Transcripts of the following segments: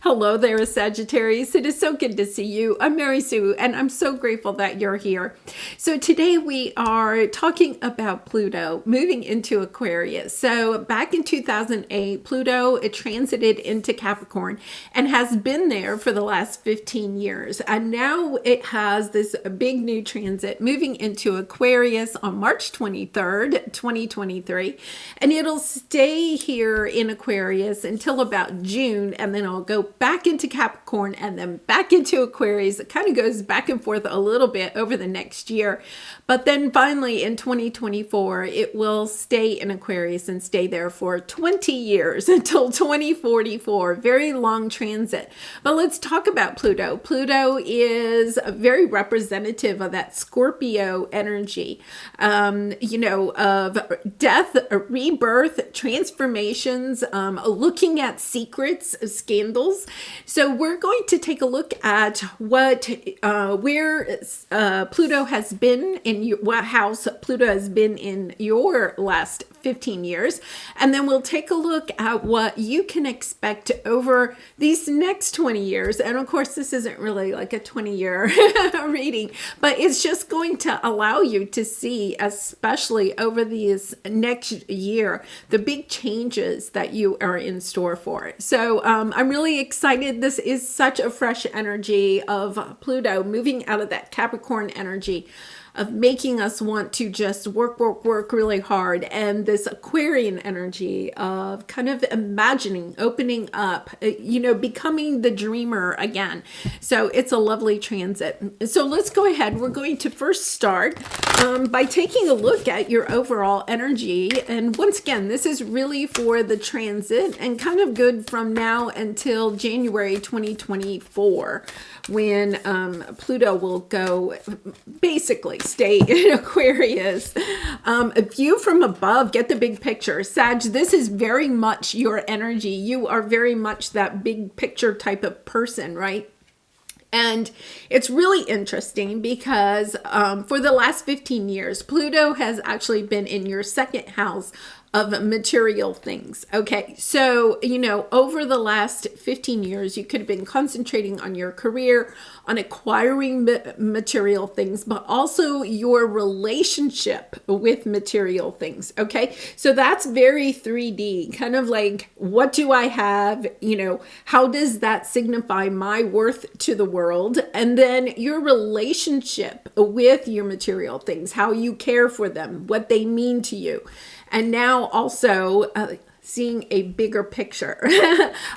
Hello there, Sagittarius. It is so good to see you. I'm Mary Sue, and I'm so grateful that you're here. So today we are talking about Pluto moving into Aquarius. So back in 2008, Pluto transited into Capricorn and has been there for the last 15 years. And now it has this big new transit moving into Aquarius on March 23rd, 2023. And it'll stay here in Aquarius until about June, and then it'll go back into Capricorn and then back into Aquarius. It kind of goes back and forth a little bit over the next year. But then finally in 2024, it will stay in Aquarius and stay there for 20 years until 2044. Very long transit. But let's talk about Pluto. Pluto is very representative of that Scorpio energy, of death, rebirth, transformations, looking at secrets, scandals. So we're going to take a look at where Pluto has been what house Pluto has been in your last 15 years. And then we'll take a look at what you can expect over these next 20 years. And of course, this isn't really like a 20-year reading, but it's just going to allow you to see, especially over this next year, the big changes that you are in store for. So I'm really excited. This is such a fresh energy of Pluto moving out of that Capricorn energy of making us want to just work really hard, and this Aquarian energy of kind of imagining, opening up, becoming the dreamer again. So it's a lovely transit. So let's go ahead. We're going to first start by taking a look at your overall energy. And once again, this is really for the transit and kind of good from now until January 2024, when Pluto will go basically stay in Aquarius. A view from above, get the big picture. Sag, this is very much your energy. You are very much that big picture type of person, right? And it's really interesting because for the last 15 years, Pluto has actually been in your second house of material things. Okay, so, over the last 15 years, you could have been concentrating on your career, on acquiring material things, but also your relationship with material things. Okay, so that's very 3D, kind of like, what do I have? How does that signify my worth to the world? And then your relationship with your material things, how you care for them, what they mean to you. And now also seeing a bigger picture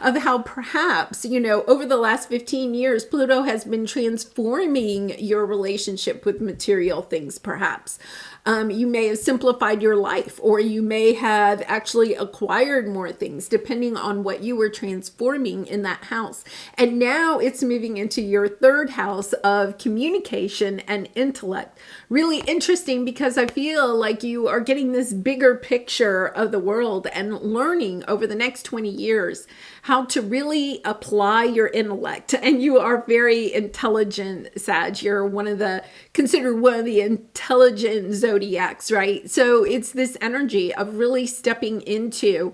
of how perhaps, over the last 15 years, Pluto has been transforming your relationship with material things, perhaps. You may have simplified your life, or you may have actually acquired more things, depending on what you were transforming in that house. And now it's moving into your third house of communication and intellect. Really interesting, because I feel like you are getting this bigger picture of the world and learning over the next 20 years how to really apply your intellect. And you are very intelligent, Sag. You're considered one of the intelligent zodiacs, right? So it's this energy of really stepping into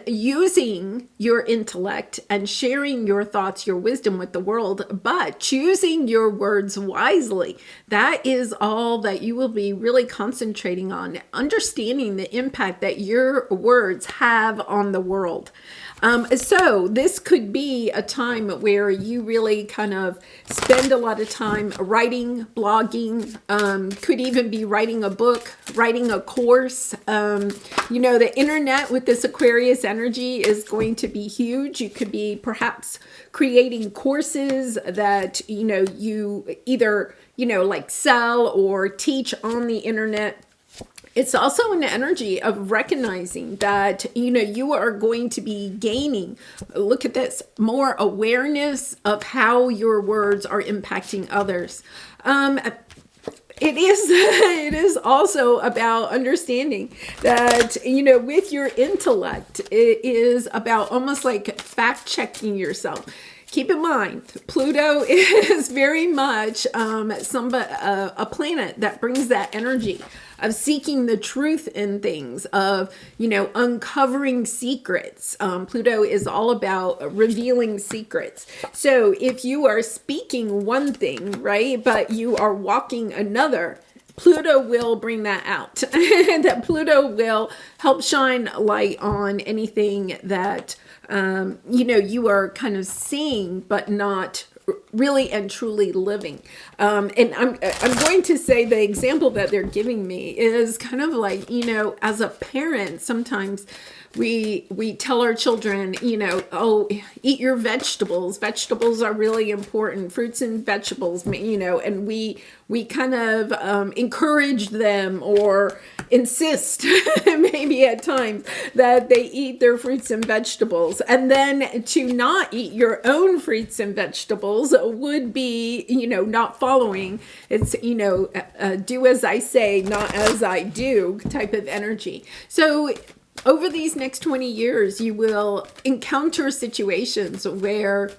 using your intellect and sharing your thoughts, your wisdom with the world, but choosing your words wisely. That is all that you will be really concentrating on, understanding the impact that your words have on the world. So this could be a time where you really kind of spend a lot of time writing, blogging, could even be writing a book, writing a course. The internet with this Aquarius energy is going to be huge. You could be perhaps creating courses that, you either, like sell or teach on the internet. It's also an energy of recognizing that, you are going to be gaining, look at this, more awareness of how your words are impacting others. It is also about understanding that, with your intellect, it is about almost like fact checking yourself. keep in mind, Pluto is very much a planet that brings that energy of seeking the truth in things, of, uncovering secrets. Pluto is all about revealing secrets. So if you are speaking one thing, right, but you are walking another, Pluto will bring that out. That Pluto will help shine light on anything that, you are kind of seeing, but not really and truly living. And I'm going to say the example that they're giving me is kind of like, as a parent, sometimes we tell our children, oh, eat your vegetables. Vegetables are really important, fruits and vegetables, and we kind of encourage them or insist maybe at times that they eat their fruits and vegetables. And then to not eat your own fruits and vegetables would be, not following. It's, do as I say, not as I do type of energy. So over these next 20 years, you will encounter situations where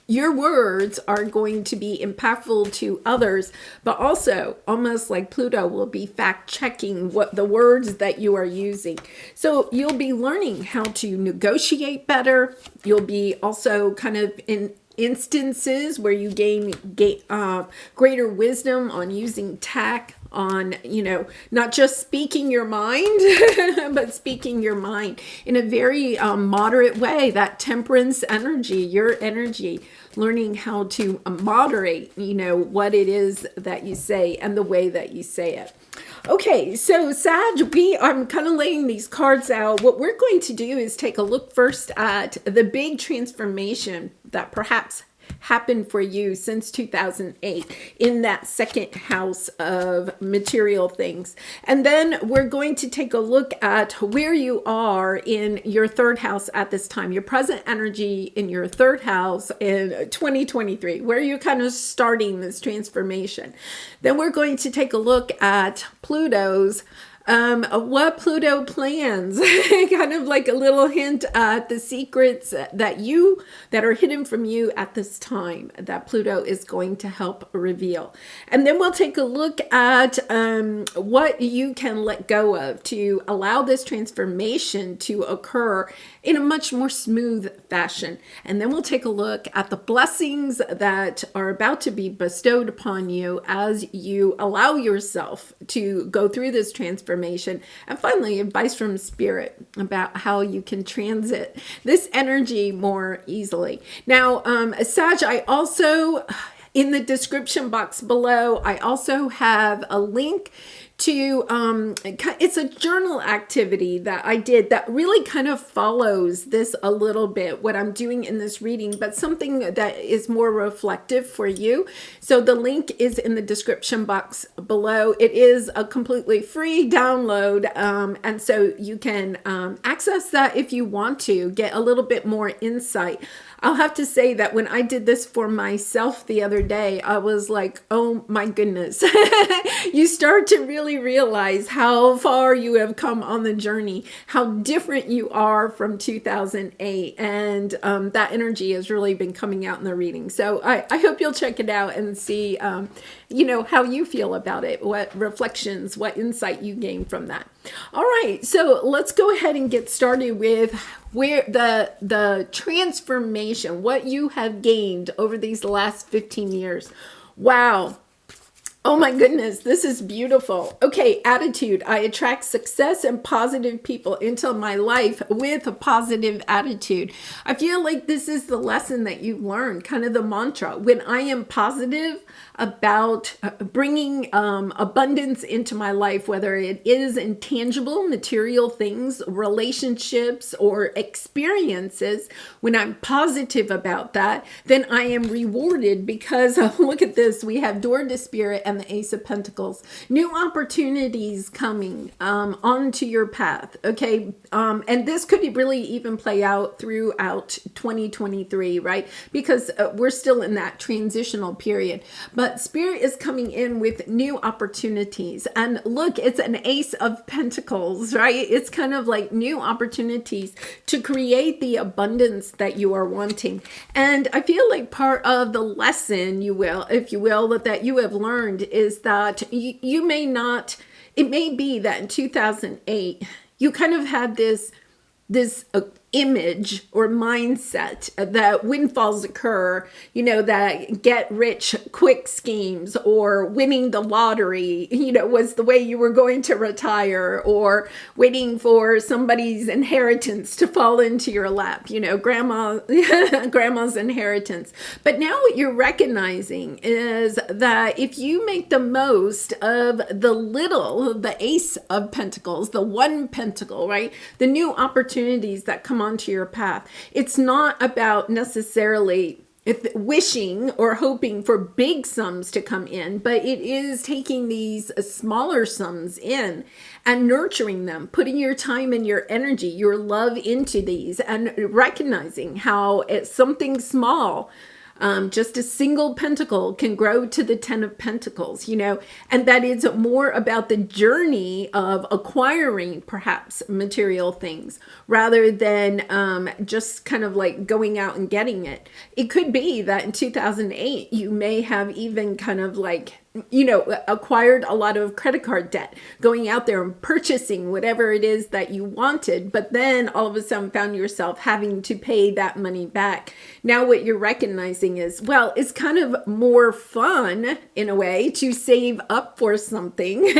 your words are going to be impactful to others, but also almost like Pluto will be fact checking what the words that you are using. So you'll be learning how to negotiate better. You'll be also kind of in instances where you gain greater wisdom on using tact, on, not just speaking your mind, but speaking your mind in a very moderate way. That temperance energy, your energy, learning how to moderate, what it is that you say and the way that you say it. Okay, so Sag, I'm kind of laying these cards out. What we're going to do is take a look first at the big transformation that perhaps happened for you since 2008 in that second house of material things. And then we're going to take a look at where you are in your third house at this time, your present energy in your third house in 2023, where you're kind of starting this transformation. Then we're going to take a look at Pluto's what Pluto plans, kind of like a little hint at the secrets that are hidden from you at this time that Pluto is going to help reveal. And then we'll take a look at what you can let go of to allow this transformation to occur in a much more smooth fashion. And then we'll take a look at the blessings that are about to be bestowed upon you as you allow yourself to go through this transformation. And finally, advice from Spirit about how you can transit this energy more easily. Now, Sag, I also, in the description box below, I also have a link to, it's a journal activity that I did that really kind of follows this a little bit, what I'm doing in this reading, but something that is more reflective for you. So the link is in the description box below. It is a completely free download. And so you can access that if you want to get a little bit more insight. I'll have to say that when I did this for myself the other day, I was like, oh my goodness. You start to really realize how far you have come on the journey, how different you are from 2008. And that energy has really been coming out in the reading. So I hope you'll check it out and see, how you feel about it, what reflections, what insight you gain from that. All right, so let's go ahead and get started with where the transformation, what you have gained over these last 15 years. Wow. Oh my goodness, this is beautiful. Okay, attitude. I attract success and positive people into my life with a positive attitude. I feel like this is the lesson that you learned, kind of the mantra. When I am positive about bringing abundance into my life, whether it is intangible, material things, relationships, or experiences, when I'm positive about that, then I am rewarded because look at this. We have door to Spirit and and the Ace of Pentacles. New opportunities coming onto your path, okay? And this could really even play out throughout 2023, right? Because we're still in that transitional period. But Spirit is coming in with new opportunities. And look, it's an Ace of Pentacles, right? It's kind of like new opportunities to create the abundance that you are wanting. And I feel like part of the lesson, if you will, that you have learned is that you may not, it may be that in 2008, you kind of had this image or mindset that windfalls occur, that get rich quick schemes or winning the lottery, was the way you were going to retire, or waiting for somebody's inheritance to fall into your lap, grandma's inheritance. But now what you're recognizing is that if you make the most of the Ace of Pentacles, the one pentacle, right? The new opportunities that come onto your path. It's not about necessarily wishing or hoping for big sums to come in, but it is taking these smaller sums in and nurturing them, putting your time and your energy, your love into these, and recognizing how it's something small. Just a single pentacle can grow to the 10 of Pentacles, and that is more about the journey of acquiring perhaps material things rather than just kind of like going out and getting it. It could be that in 2008, you may have even kind of like acquired a lot of credit card debt, going out there and purchasing whatever it is that you wanted, but then all of a sudden found yourself having to pay that money back. Now what you're recognizing is, well, it's kind of more fun in a way to save up for something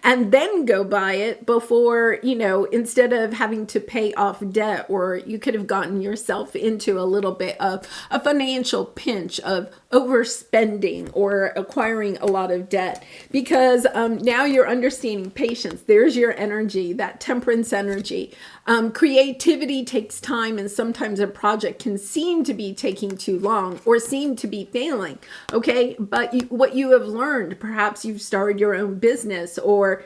and then go buy it before, instead of having to pay off debt, or you could have gotten yourself into a little bit of a financial pinch of overspending or acquiring a lot of debt, because now you're understanding patience. There's your energy, that temperance energy. Creativity takes time, and sometimes a project can seem to be taking too long or seem to be failing. Okay, but what you have learned, perhaps you've started your own business, or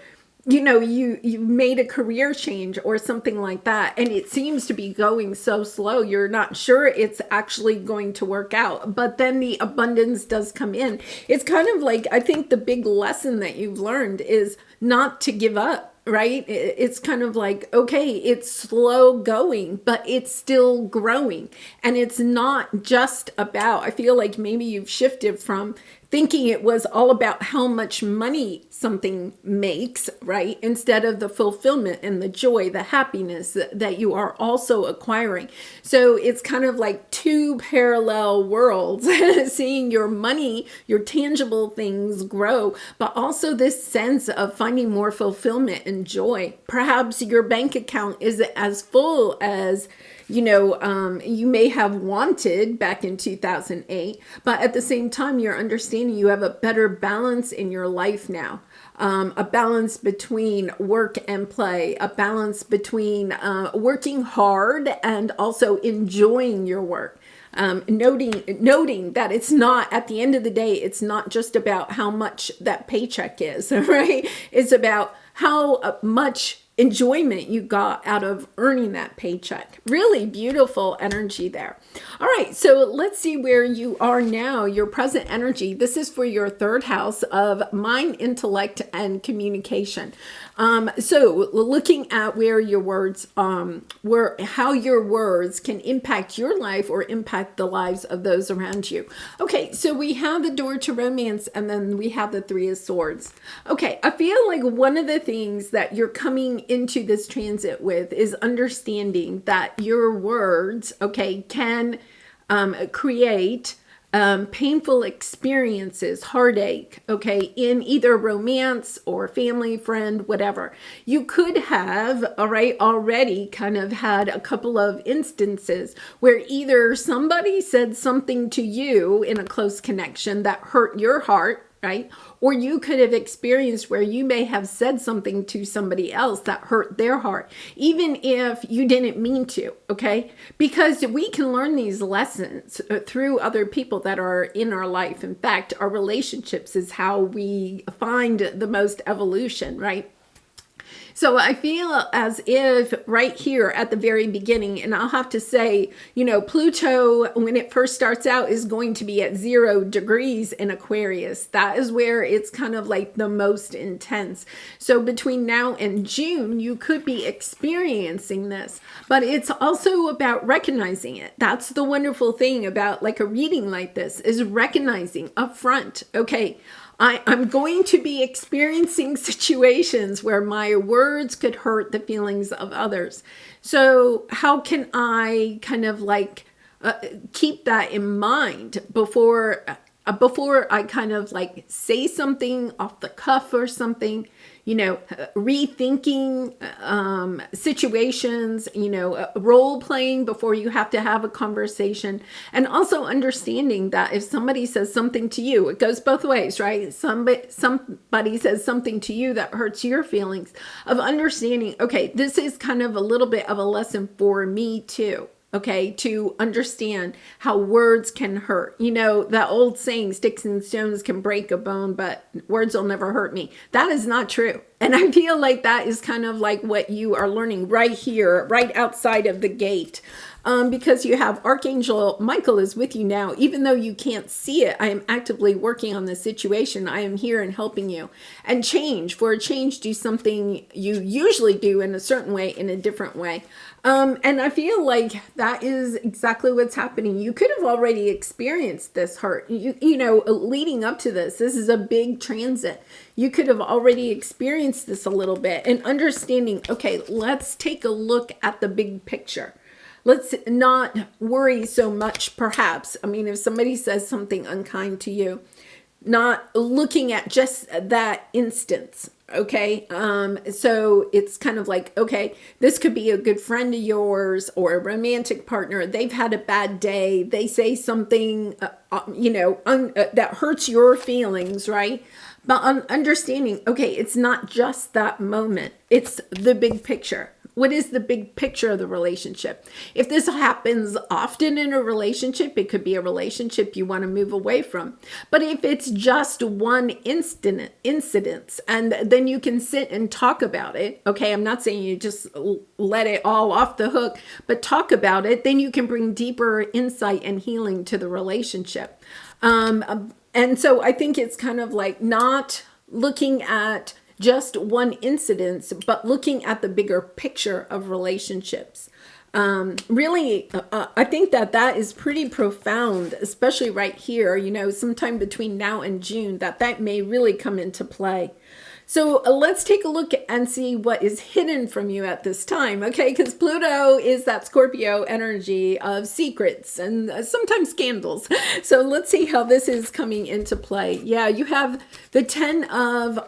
you made a career change or something like that, and it seems to be going so slow, you're not sure it's actually going to work out, but then the abundance does come in. It's kind of like, I think the big lesson that you've learned is not to give up. Right? It's kind of like, okay, it's slow going, but it's still growing. And it's not just about, I feel like maybe you've shifted from thinking it was all about how much money something makes, right? Instead of the fulfillment and the joy, the happiness that you are also acquiring. So it's kind of like two parallel worlds, seeing your money, your tangible things grow, but also this sense of finding more fulfillment and joy. Perhaps your bank account isn't as full as you may have wanted back in 2008, but at the same time, you're understanding you have a better balance in your life now. A balance between work and play, a balance between working hard and also enjoying your work. Noting that it's not, at the end of the day, it's not just about how much that paycheck is, right? It's about how much enjoyment you got out of earning that paycheck. Really beautiful energy there. All right, so let's see where you are now, your present energy. This is for your third house of mind, intellect, and communication. So looking at where your words, how your words can impact your life or impact the lives of those around you. Okay, so we have the door to romance, and then we have the Three of Swords. Okay, I feel like one of the things that you're coming into this transit with is understanding that your words, okay, can create painful experiences, heartache, okay, in either romance or family, friend, whatever. You could have, all right, already kind of had a couple of instances where either somebody said something to you in a close connection that hurt your heart, right? Or you could have experienced where you may have said something to somebody else that hurt their heart, even if you didn't mean to, okay? Because we can learn these lessons through other people that are in our life. In fact, our relationships is how we find the most evolution, right? So I feel as if right here at the very beginning, and I'll have to say, you know, Pluto, when it first starts out, is going to be at 0 degrees in Aquarius. That is where it's kind of like the most intense. So between now and June, you could be experiencing this, but it's also about recognizing it. That's the wonderful thing about like a reading like this, is recognizing upfront, okay, I'm going to be experiencing situations where my words could hurt the feelings of others. So how can I kind of like keep that in mind before I kind of like say something off the cuff or something, you know, rethinking situations, you know, role playing before you have to have a conversation. And also understanding that if somebody says something to you, it goes both ways, right? Somebody says something to you that hurts your feelings, of understanding, okay, this is kind of a little bit of a lesson for me too. Okay, to understand how words can hurt. You know, that old saying, sticks and stones can break a bone, but words will never hurt me. That is not true. And I feel like that is kind of like what you are learning right here, right outside of the gate. Because you have Archangel Michael is with you now. Even though you can't see it, I am actively working on the situation. I am here and helping you. And for a change, do something you usually do in a certain way, in a different way. And I feel like that is exactly what's happening. You could have already experienced this hurt. You know, leading up to this is a big transit. You could have already experienced this a little bit, and understanding, okay, let's take a look at the big picture. Let's not worry so much, perhaps. I mean, if somebody says something unkind to you, not looking at just that instance, okay? So it's kind of like, okay, this could be a good friend of yours or a romantic partner. They've had a bad day. They say something, you know, that hurts your feelings, right? But understanding, okay, it's not just that moment. It's the big picture. What is the big picture of the relationship? If this happens often in a relationship, it could be a relationship you want to move away from. But if it's just one incident, and then you can sit and talk about it, okay, I'm not saying you just let it all off the hook, but talk about it, then you can bring deeper insight and healing to the relationship. And so I think it's kind of like not looking at just one incident, but looking at the bigger picture of relationships. Really, I think that is pretty profound, especially right here, you know, sometime between now and June, that may really come into play. So let's take a look and see what is hidden from you at this time, okay? Because Pluto is that Scorpio energy of secrets and sometimes scandals. So let's see how this is coming into play. Yeah, you have the 10 of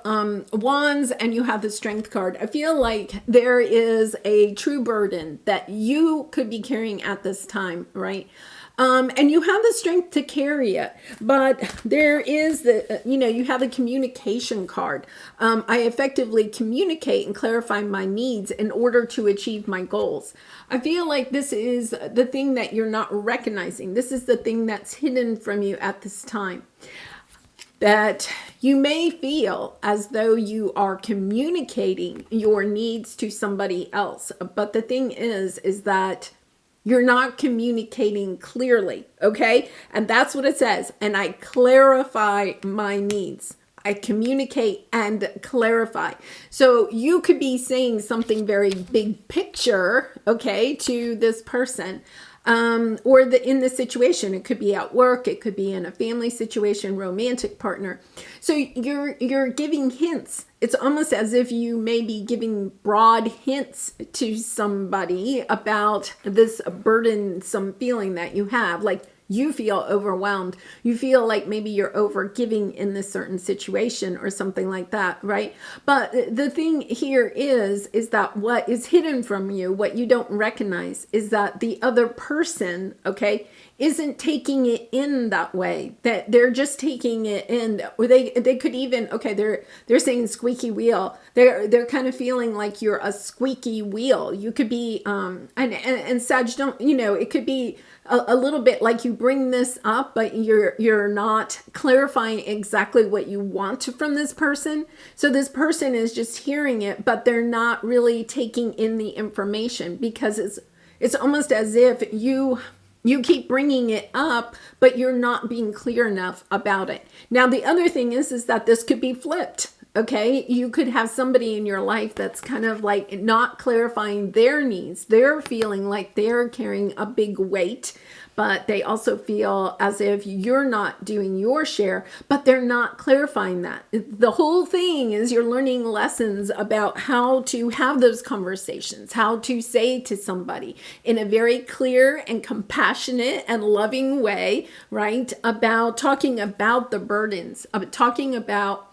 Wands and you have the Strength card. I feel like there is a true burden that you could be carrying at this time, right? And you have the strength to carry it, but there is the, you know, you have the communication card. I effectively communicate and clarify my needs in order to achieve my goals. I feel like this is the thing that you're not recognizing. This is the thing that's hidden from you at this time. That you may feel as though you are communicating your needs to somebody else. But the thing is that you're not communicating clearly, okay? And that's what it says. And I clarify my needs. I communicate and clarify. So you could be saying something very big picture, okay, to this person. Or in the situation, it could be at work, it could be in a family situation, romantic partner. So you're giving hints. It's almost as if you may be giving broad hints to somebody about this burdensome feeling that you have. Like you feel overwhelmed. You feel like maybe you're over giving in this certain situation or something like that, right? But the thing here is that what is hidden from you, what you don't recognize, is that the other person, okay, isn't taking it in that way, that they're just taking it in, or they could even, okay, they're saying squeaky wheel, they're kind of feeling like you're a squeaky wheel. You could be and Sag, don't, it could be a little bit like you bring this up, but you're not clarifying exactly what you want from this person. So this person is just hearing it, but they're not really taking in the information, because it's almost as if you keep bringing it up, but you're not being clear enough about it. Now, the other thing is that this could be flipped. Okay, you could have somebody in your life that's kind of like not clarifying their needs. They're feeling like they're carrying a big weight, but they also feel as if you're not doing your share, but they're not clarifying that. The whole thing is you're learning lessons about how to have those conversations, how to say to somebody in a very clear and compassionate and loving way, right? About talking about the burdens, about talking about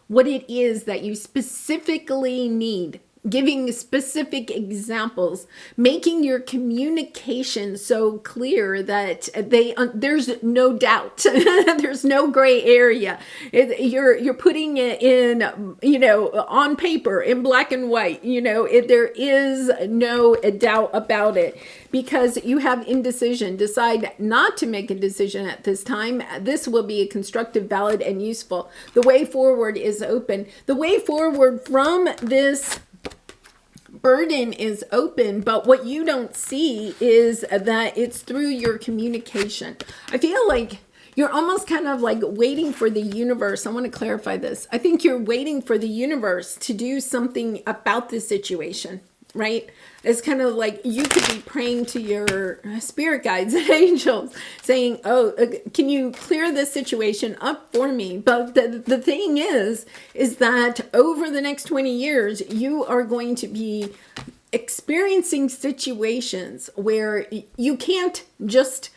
what it is that you specifically need, giving specific examples, making your communication so clear that there's no doubt, there's no gray area. You're putting it in, on paper, in black and white. There is no doubt about it, because you have indecision. Decide not to make a decision at this time. This will be a constructive, valid, and useful. The way forward is open. The way forward from this burden is open, but what you don't see is that it's through your communication. I feel like you're almost kind of like waiting for the universe. I want to clarify this. I think you're waiting for the universe to do something about this situation, right? It's kind of like you could be praying to your spirit guides and angels saying, oh, can you clear this situation up for me? But the thing is that over the next 20 years, you are going to be experiencing situations where you can't just,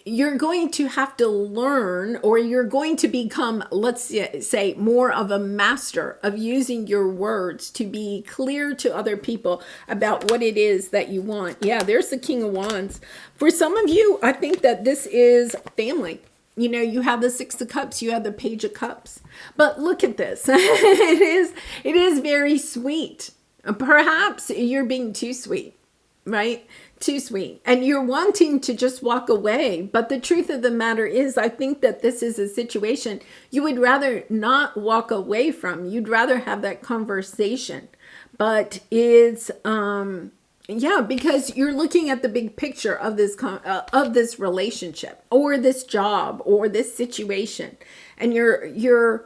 you're going to have to learn, or you're going to become, let's say, more of a master of using your words to be clear to other people about what it is that you want. Yeah, there's the King of Wands. For some of you, I think that this is family. You have the Six of Cups, you have the Page of Cups. But look at this. It is very sweet. Perhaps you're being too sweet, right? Too sweet, and you're wanting to just walk away. But the truth of the matter is, I think that this is a situation you would rather not walk away from. You'd rather have that conversation, but it's because you're looking at the big picture of this relationship, or this job, or this situation, and you're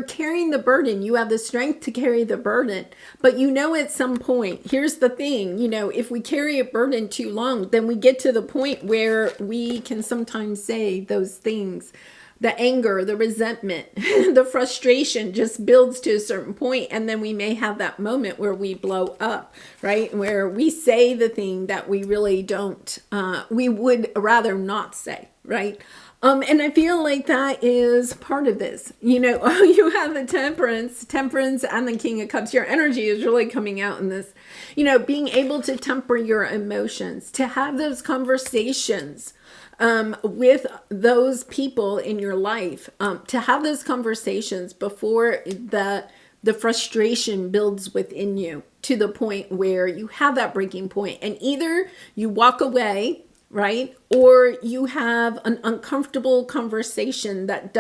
carrying the burden. You have the strength to carry the burden, but at some point, here's the thing, if we carry a burden too long, then we get to the point where we can sometimes say those things. The anger, the resentment, the frustration just builds to a certain point, and then we may have that moment where we blow up, right? Where we say the thing that we really don't, we would rather not say, right? And I feel like that is part of this. You have the temperance and the King of Cups. Your energy is really coming out in this, being able to temper your emotions, to have those conversations with those people in your life, to have those conversations before the frustration builds within you to the point where you have that breaking point, and either you walk away, right? Or you have an uncomfortable conversation that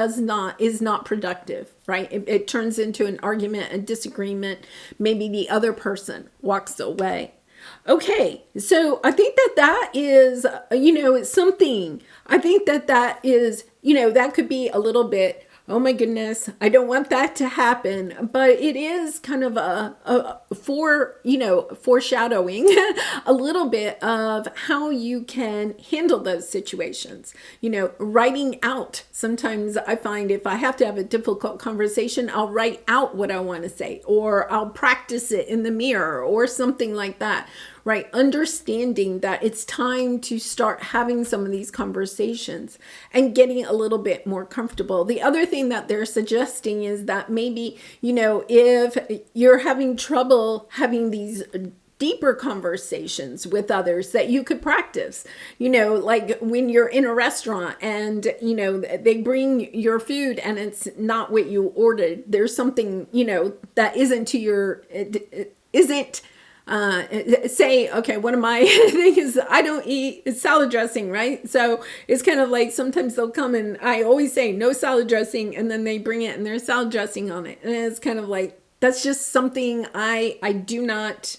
is not productive, right? It turns into an argument, a disagreement. Maybe the other person walks away. Okay, so I think that is, it's something. I think that is, that could be a little bit, oh my goodness, I don't want that to happen. But it is kind of a foreshadowing a little bit of how you can handle those situations. Writing out. Sometimes I find if I have to have a difficult conversation, I'll write out what I want to say, or I'll practice it in the mirror, or something like that. Right? Understanding that it's time to start having some of these conversations and getting a little bit more comfortable. The other thing that they're suggesting is that maybe, if you're having trouble having these deeper conversations with others that you could practice. You know, like when you're in a restaurant and, you know, they bring your food and it's not what you ordered. There's something, you know, that isn't to your, isn't, say, okay, one of my things, I don't eat salad dressing, right? So it's kind of like sometimes they'll come and I always say no salad dressing, and then they bring it and there's salad dressing on it. And it's kind of like, that's just something I do not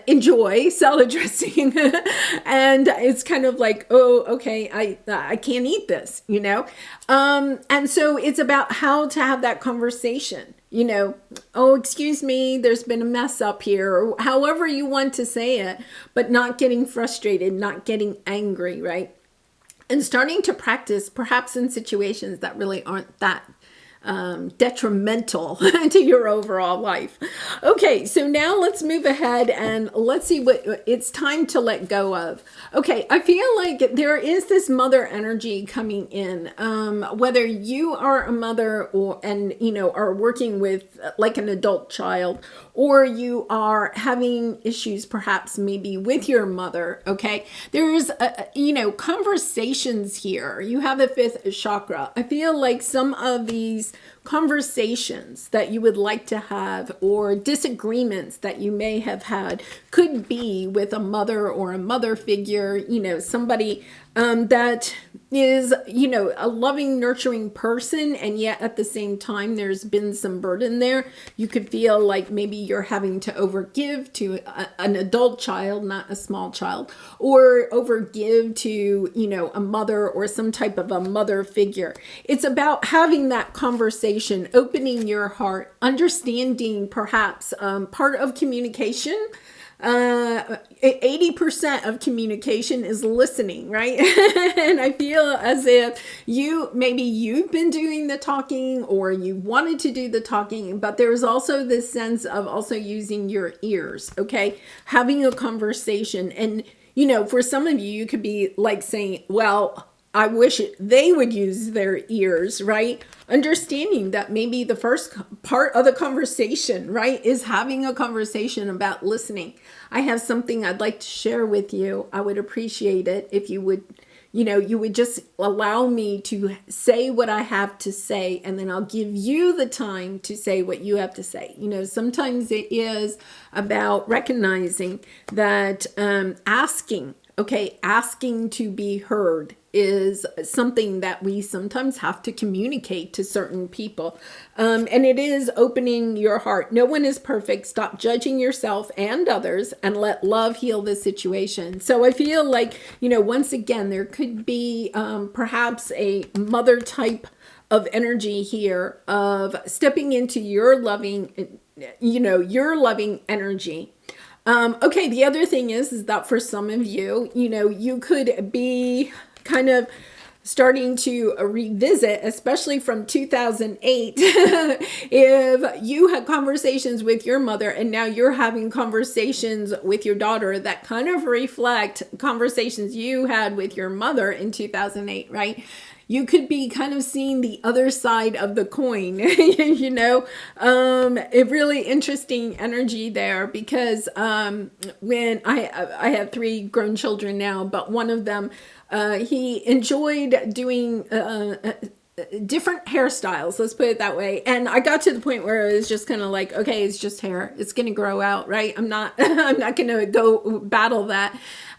enjoy, salad dressing. And it's kind of like, oh, okay, I can't eat this, you know? And so it's about how to have that conversation, you know, oh, excuse me, there's been a mess up here, or however you want to say it, but not getting frustrated, not getting angry, right? And starting to practice perhaps in situations that really aren't that detrimental to your overall life. Okay, so now let's move ahead and let's see what it's time to let go of. Okay, I feel like there is this mother energy coming in. Whether you are a mother or you know are working with like an adult child, or you are having issues perhaps maybe with your mother. Okay, there's you know, conversations here. You have the fifth chakra. I feel like some of these conversations that you would like to have, or disagreements that you may have had, could be with a mother or a mother figure, you know, somebody that is, you know, a loving, nurturing person, and yet at the same time there's been some burden there. You could feel like maybe you're having to overgive to an adult child, not a small child, or overgive to, you know, a mother or some type of a mother figure. It's about having that conversation, opening your heart, understanding perhaps part of communication. 80% of communication is listening, right? And I feel as if maybe you've been doing the talking, or you wanted to do the talking, but there's also this sense of also using your ears, okay? Having a conversation. And, you know, for some of you, you could be like saying, well, I wish they would use their ears, right? Understanding that maybe the first part of the conversation, right, is having a conversation about listening. I have something I'd like to share with you. I would appreciate it if you would, you know, you would just allow me to say what I have to say, and then I'll give you the time to say what you have to say. You know, sometimes it is about recognizing that asking to be heard is something that we sometimes have to communicate to certain people. And it is opening your heart. No one is perfect. Stop judging yourself and others, and let love heal the situation. So I feel like, you know, once again, there could be perhaps a mother type of energy here of stepping into your loving, you know, your loving energy. Okay, the other thing is that for some of you, you know, you could be kind of starting to revisit, especially from 2008, if you had conversations with your mother and now you're having conversations with your daughter that kind of reflect conversations you had with your mother in 2008, right? You could be kind of seeing the other side of the coin, you know, a really interesting energy there, because when I have 3 grown children now, but one of them, he enjoyed doing different hairstyles, let's put it that way. And I got to the point where it was just kind of like, okay, it's just hair. It's going to grow out, right? I'm not going to go battle that.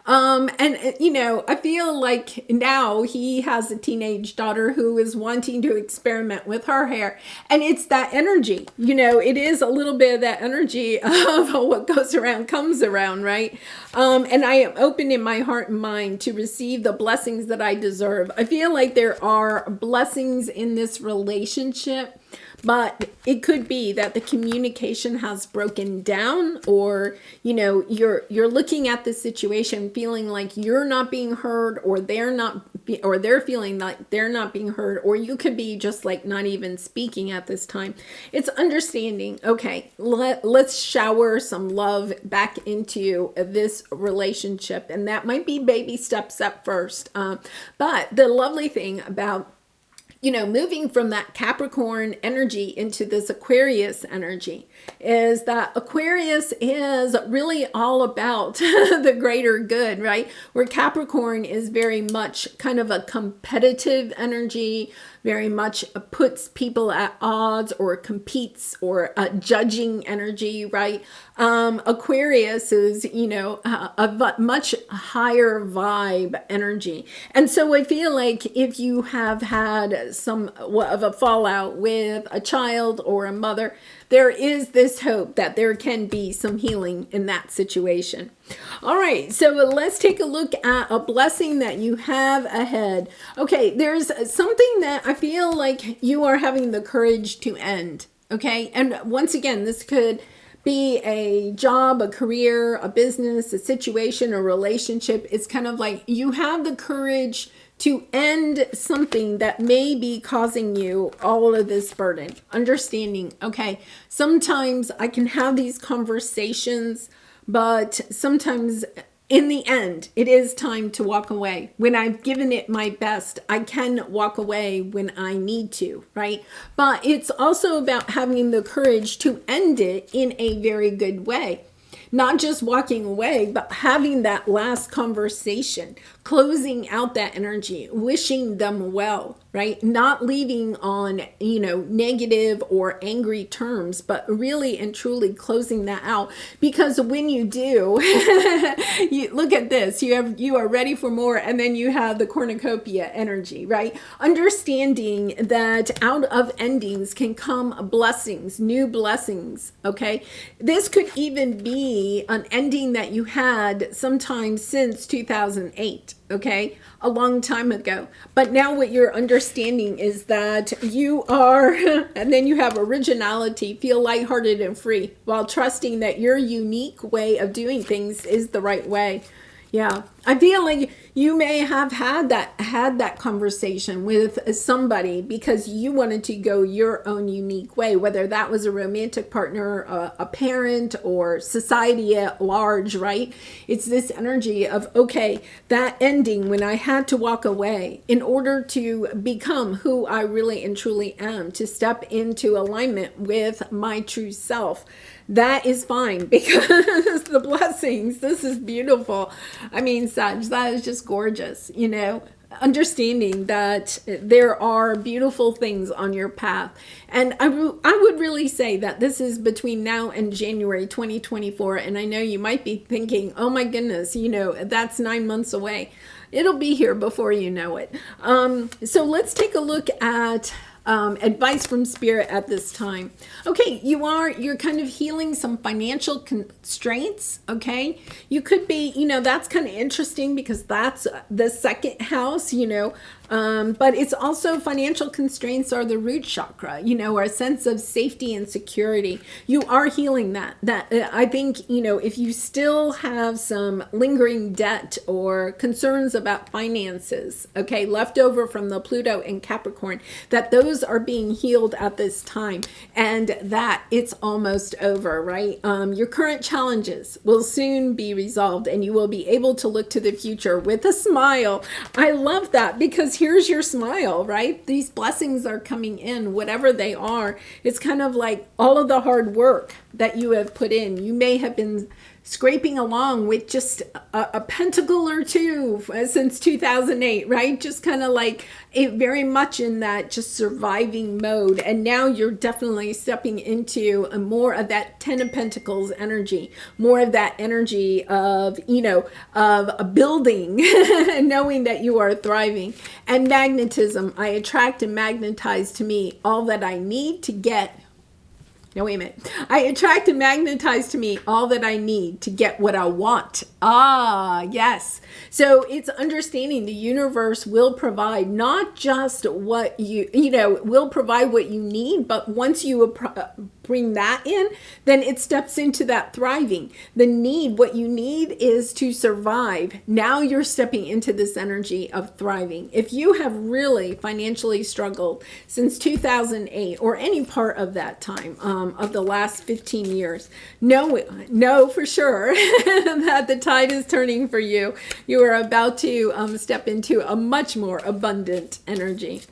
And you know, I feel like now he has a teenage daughter who is wanting to experiment with her hair, and it's that energy, you know, it is a little bit of that energy of what goes around comes around, right? And I am open in my heart and mind to receive the blessings that I deserve. I feel like there are blessings in this relationship, but it could be that the communication has broken down, or, you know, you're looking at the situation feeling like you're not being heard, or they're feeling like they're not being heard, or you could be just like not even speaking at this time. It's understanding, okay, let's shower some love back into this relationship, and that might be baby steps at first. But the lovely thing about moving from that Capricorn energy into this Aquarius energy, is that Aquarius is really all about the greater good, right? Where Capricorn is very much kind of a competitive energy, very much puts people at odds or competes, or a judging energy, right? Aquarius is, a much higher vibe energy. And so I feel like if you have had some of a fallout with a child or a mother, there is this hope that there can be some healing in that situation. All right, so let's take a look at a blessing that you have ahead. Okay, there's something that I feel like you are having the courage to end, okay? And once again, this could be a job, a career, a business, a situation, a relationship. It's kind of like you have the courage to end something that may be causing you all of this burden. Understanding, okay, sometimes I can have these conversations, but sometimes in the end, it is time to walk away. When I've given it my best, I can walk away when I need to, right? But it's also about having the courage to end it in a very good way. Not just walking away, but having that last conversation, closing out that energy, wishing them well, right? Not leaving on, negative or angry terms, but really and truly closing that out. Because when you do, you look at this, you are ready for more, and then you have the cornucopia energy, right? Understanding that out of endings can come blessings, new blessings, okay? This could even be an ending that you had sometime since 2008. Okay, a long time ago. But now what you're understanding is that you are, and then you have originality, feel lighthearted and free, while trusting that your unique way of doing things is the right way. Yeah, I feel like you may have had that conversation with somebody because you wanted to go your own unique way, whether that was a romantic partner, a parent, or society at large, right? It's this energy of, okay, that ending when I had to walk away in order to become who I really and truly am, to step into alignment with my true self. That is fine, because the blessings, this is beautiful. I mean, Sag, that is just gorgeous, understanding that there are beautiful things on your path. And I would really say that this is between now and January 2024. And I know you might be thinking, oh my goodness, that's 9 months away. It'll be here before you know it. So let's take a look at advice from Spirit at this time. Okay, you're kind of healing some financial constraints, okay? You could be, that's kind of interesting because that's the second house, but it's also financial constraints are the root chakra, or a sense of safety and security. You are healing that. I think, if you still have some lingering debt or concerns about finances, okay, left over from the Pluto and Capricorn, that those are being healed at this time, and that it's almost over, right? Your current challenges will soon be resolved, and you will be able to look to the future with a smile. I love that, because here's your smile, right? These blessings are coming in, whatever they are. It's kind of like all of the hard work that you have put in. You may have been scraping along with just a pentacle or two since 2008, right? Just kind of like very much in that just surviving mode. And now you're definitely stepping into more of that 10 of Pentacles energy, more of that energy of, of a building, knowing that you are thriving. And magnetism, I attract and magnetize to me all that I need to get. No, wait a minute. I attract and magnetize to me all that I need to get what I want. Ah, yes. So it's understanding the universe will provide not just what will provide what you need, but once you bring that in, then it steps into that thriving. What you need is to survive. Now you're stepping into this energy of thriving. If you have really financially struggled since 2008 or any part of that time, of the last 15 years, know for sure that the tide is turning for you. You are about to step into a much more abundant energy.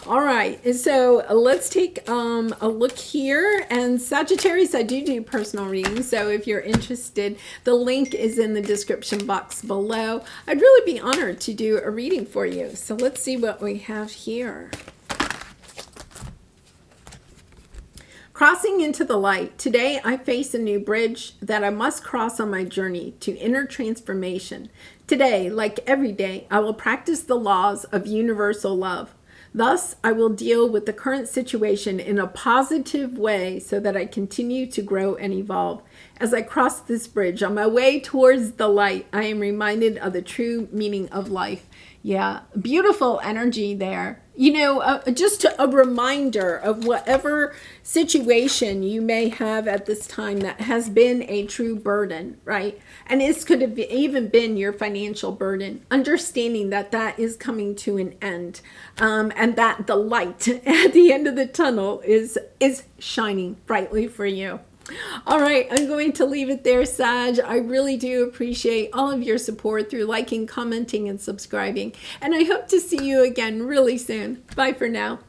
All right, so let's take a look here. And Sagittarius, I do personal readings, so if you're interested, the link is in the description box below. I'd really be honored to do a reading for you. So let's see what we have here. Crossing into the light. Today I face a new bridge that I must cross on my journey to inner transformation. Today, like every day, I will practice the laws of universal love. Thus, I will deal with the current situation in a positive way so that I continue to grow and evolve. As I cross this bridge on my way towards the light, I am reminded of the true meaning of life. Yeah, beautiful energy there. You know, just a reminder of whatever situation you may have at this time that has been a true burden, right? And this could have even been your financial burden. Understanding that that is coming to an end, and that the light at the end of the tunnel is shining brightly for you. All right, I'm going to leave it there, Sag. I really do appreciate all of your support through liking, commenting, and subscribing. And I hope to see you again really soon. Bye for now.